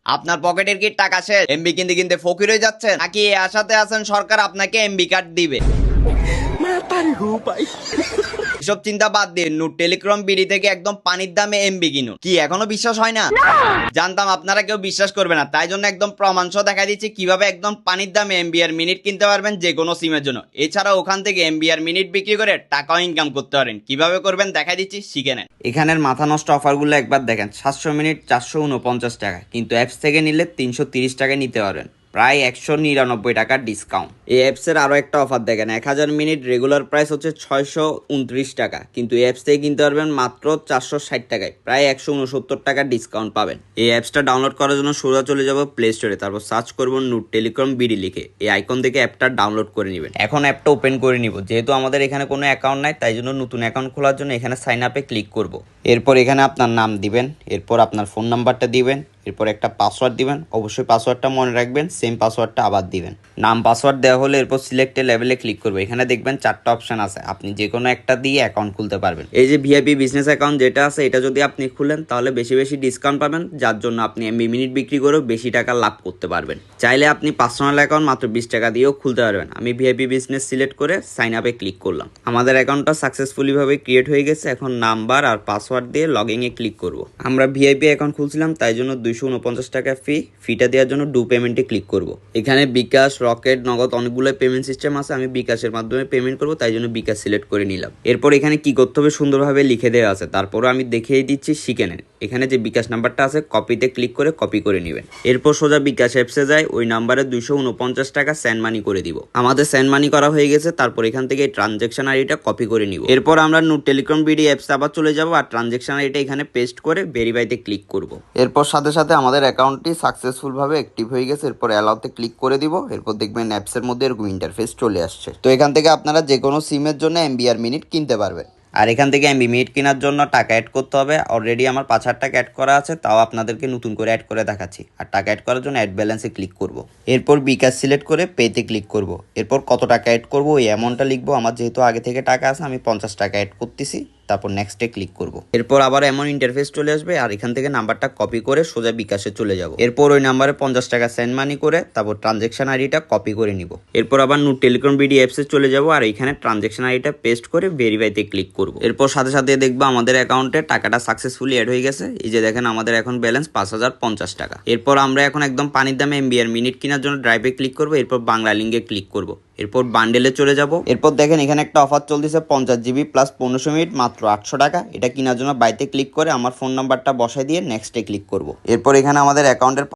আপনার পকেটের কি টাকা শেষ? এমবি কিনতে কিনতে ফকির হয়ে যাচ্ছেন, নাকি এই আশাতে আছেন সরকার আপনাকে এমবি কার্ড দিবে? এসব চিন্তা বাদ দিয়ে নূর টেলিকম বিডি থেকে একদম পানির দামে এমবি কিনুন। কি এখনো বিশ্বাস হয় না? জানতাম আপনারা কেউ বিশ্বাস করবে না, তাই জন্য একদম প্রমাণ সহ দেখা দিচ্ছি কিভাবে একদম পানির দামে এমবি আর মিনিট কিনতে পারবেন যে কোনো সিমের জন্য। এছাড়া ওখান থেকে এমবি আর মিনিট বিক্রি করে টাকাও ইনকাম করতে পারেন। কিভাবে করবেন দেখা দিচ্ছি, শিখে নেন। এখানের মাথা নষ্ট অফারগুলো একবার দেখেন। 700 মিনিট 449 টাকা, কিন্তু অ্যাপস থেকে নিলে 330 টাকায় নিতে পারবেন, প্রায় 199 টাকার ডিসকাউন্ট। এই অ্যাপসের আরও একটা অফার দেখেন, 1000 মিনিট রেগুলার প্রাইস হচ্ছে 629 টাকা, কিন্তু এই অ্যাপস থেকে কিনতে পারবেন মাত্র 460 টাকায়, প্রায় 169 টাকার ডিসকাউন্ট পাবেন। এই অ্যাপসটা ডাউনলোড করার জন্য সোজা চলে যাব প্লে স্টোরে, তারপর সার্চ করবো নূর টেলিকম বিডি লিখে। এই আইকন থেকে অ্যাপটা ডাউনলোড করে নেবেন। এখন অ্যাপটা ওপেন করে নিব। যেহেতু আমাদের এখানে কোনো অ্যাকাউন্ট নাই, তাই জন্য নতুন অ্যাকাউন্ট খোলার জন্য এখানে সাইন আপে ক্লিক করব। এরপর এখানে আপনার নাম দিবেন, এরপর আপনার ফোন নাম্বারটা দিবেন, এরপর একটা পাসওয়ার্ড দিবেন। অবশ্যই পাসওয়ার্ডটা মনে রাখবেন, সেম পাসওয়ার্ডটা আবার দিবেন। নাম পাসওয়ার্ড দেওয়া হলে এরপর সিলেক্ট লেভেলে ক্লিক করবে। এখানে দেখবেন 4টা অপশন আছে, আপনি যে কোনো একটা দিয়ে অ্যাকাউন্ট খুলতে পারবেন। এই যে ভিআইপি বিজনেস অ্যাকাউন্ট যেটা আছে, এটা যদি আপনি খুলেন তাহলে বেশি বেশি ডিসকাউন্ট পাবেন, যার জন্য আপনি এমবি মিনিট বিক্রি করেও বেশি টাকা লাভ করতে পারবেন। চাইলে আপনি পার্সোনাল অ্যাকাউন্ট মাত্র 20 টাকা দিয়েও খুলতে পারবেন। আমি ভিআইপি বিজনেস সিলেক্ট করে সাইন আপে ক্লিক করলাম। আমাদের অ্যাকাউন্টটা সাকসেসফুলি ভাবে ক্রিয়েট হয়ে গেছে। এখন নাম্বার আর পাসওয়ার্ড দিয়ে লগ ইনে ক্লিক করব। আমরা ভিআইপি অ্যাকাউন্ট খুলছিলাম, তাই জন্য 249 টাকা ফিটা দেওয়ার জন্য ডু পেমেন্টে ক্লিক করব। এখানে বিকাশ, রকেট, নগদ অনেকগুলো পেমেন্ট সিস্টেম আছে। আমি বিকাশের মাধ্যমে পেমেন্ট করব, তাই জন্য বিকাশ সিলেক্ট করে নিলাম। এরপর এখানে কি করতে হবে সুন্দরভাবে লিখে দেওয়া আছে, তারপরও আমি দেখিয়ে দিচ্ছি, শিখে নেন। এখানে যে বিকাশ নাম্বারটা আছে, কপিতে ক্লিক করে কপি করে নেবেন। এরপর সোজা বিকাশ অ্যাপসে যায়, ওই নাম্বারে 249 টাকা সেন্ড মানি করে দিব। আমাদের সেন্ড মানি করা হয়ে গেছে। তারপর এখান থেকে ট্রানজেকশন আইডিটা কপি করে নিব। এরপর আমরা নূর টেলিকম বিডি অ্যাপসে আবার চলে যাব আর ট্রানজেকশন আইডিটা এখানে পেস্ট করে ভেরিফাইতে ক্লিক করব। এরপর সাথে সাথে আমাদের অ্যাকাউন্টটি সাকসেসফুল ভাবে অ্যাক্টিভ হয়ে গেছে। এরপর অ্যালাউতে ক্লিক করে দিব। এরপর দেখবেন অ্যাপসের মধ্যে এরকম ইন্টারফেস চলে আসছে। তো এখান থেকে আপনারা যে কোনো সিমের জন্য এমবি আর মিনিট কিনতে পারবেন। আর এখান থেকে এমবি মিনিট কেনার জন্য টাকা অ্যাড করতে হবে। অলরেডি আমার 5,000 টাকা অ্যাড করা আছে, তাও আপনাদেরকে নতুন করে অ্যাড করে দেখাচ্ছি। আর টাকা অ্যাড করার জন্য অ্যাড ব্যালেন্সে ক্লিক করব। এরপর বিকাশ সিলেক্ট করে পেতে ক্লিক করব। এরপর কত টাকা অ্যাড করব ওই অ্যামাউন্টটা লিখবো। আমার যেহেতু আগে থেকে টাকা আছে, আমি 50 টাকা অ্যাড করতেছি। তারপর নেক্সটে ক্লিক করব। এরপর আবার এমন ইন্টারফেস চলে আসবে, আর এখান থেকে নাম্বারটা কপি করে সোজা বিকাশে চলে যাব। এরপর ওই নাম্বারে 50 টাকা সেন্ড মানি করে তারপর ট্রানজেকশন আইডিটা কপি করে নিব। এরপর আবার নূর টেলিকম বিডি অ্যাপসে চলে যাব আর এখানে ট্রানজেকশন আইডিটা পেস্ট করে ভেরিফাইতে ক্লিক করব। এরপর সাথে সাথে দেখবো আমাদের অ্যাকাউন্টে টাকাটা সাকসেসফুলি অ্যাড হয়ে গেছে। এই যে দেখেন আমাদের এখন ব্যালেন্স 5050 টাকা। এরপর আমরা এখন একদম পানির দামে এমবি আর মিনিট কেনার জন্য ড্রাইভে ক্লিক করব। এরপর বাংলা লিঙ্কে ক্লিক করব। এরপর বান্ডেলে চলে যাব। এরপর দেখেন এখানে একটা অফার চলতেছে, 50 জিবি প্লাস 1500 মিনিট মাত্র 800 টাকা। এটা কেনার জন্য বাইতে ক্লিক করে আমার ফোন নাম্বারটা বসাই দিয়ে নেক্সটে ক্লিক করব। এরপর এখানে আমাদের অ্যাকাউন্টের